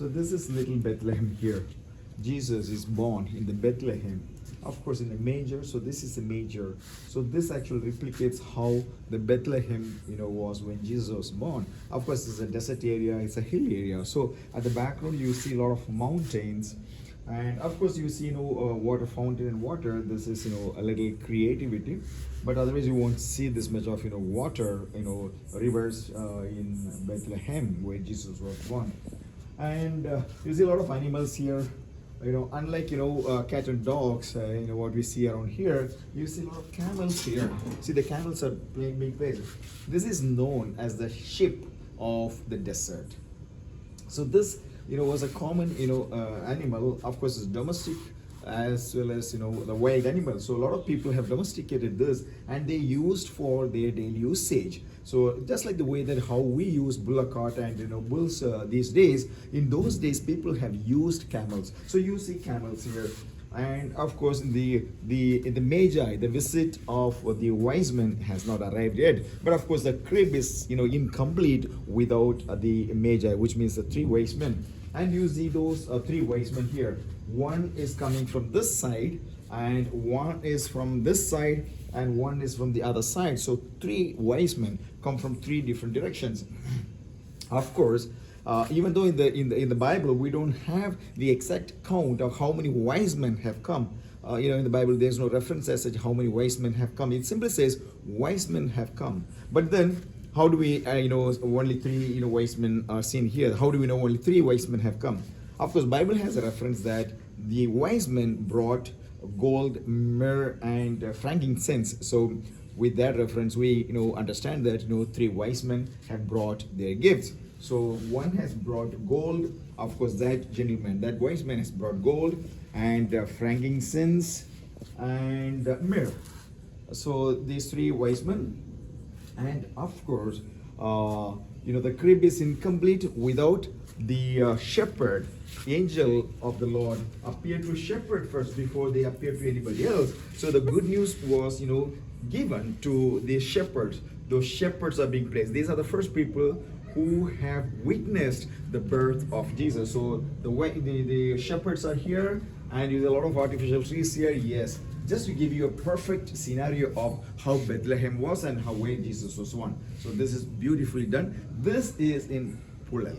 So this is little Bethlehem here. Jesus is born in the Bethlehem, of course in a manger. So this is a manger. So this actually replicates how the Bethlehem, was when Jesus was born. Of course, it's a desert area, it's a hill area. So at the background, you see a lot of mountains, and of course you see water fountain and water. This is a little creativity, but otherwise you won't see this much of water, rivers in Bethlehem where Jesus was born. And you see a lot of animals here. Unlike cat and dogs, what we see around here, you see a lot of camels here. See, the camels are playing big places. This is known as the sheep of the desert. So this was a common animal. Of course, it's domestic as well as the wild animal. So a lot of people have domesticated this, and they used for their daily usage. So just like the way that how we use bullock cart and bulls these days, in those days people have used camels. So you see camels here. And of course, in the Magi, the visit of the wise men has not arrived yet. But of course, the crib is incomplete without the Magi, which means the three wise men. And you see those three wise men here. One is coming from this side, and one is from this side, and one is from the other side. So three wise men come from three different directions. Of course, even though in the Bible we don't have the exact count of how many wise men have come. In the Bible there's no reference as such how many wise men have come. It simply says wise men have come. But then how do we only three wise men are seen here? How do we know only three wise men have come? Of course, Bible has a reference that the wise men brought gold, myrrh, and frankincense. So with that reference, we understand that three wise men have brought their gifts. So one has brought gold. Of course, that gentleman, that wise man, has brought gold and frankincense and myrrh. So these three wise men, and of course, the crib is incomplete without the shepherd. Angel of the Lord appeared to shepherd first before they appeared to anybody else. So the good news was, given to the shepherds. Those shepherds are being praised. These are the first people who have witnessed the birth of Jesus. So the shepherds are here, and there's a lot of artificial trees here. Yes, just to give you a perfect scenario of how Bethlehem was and how where Jesus was born. So this is beautifully done. This is in Pulal.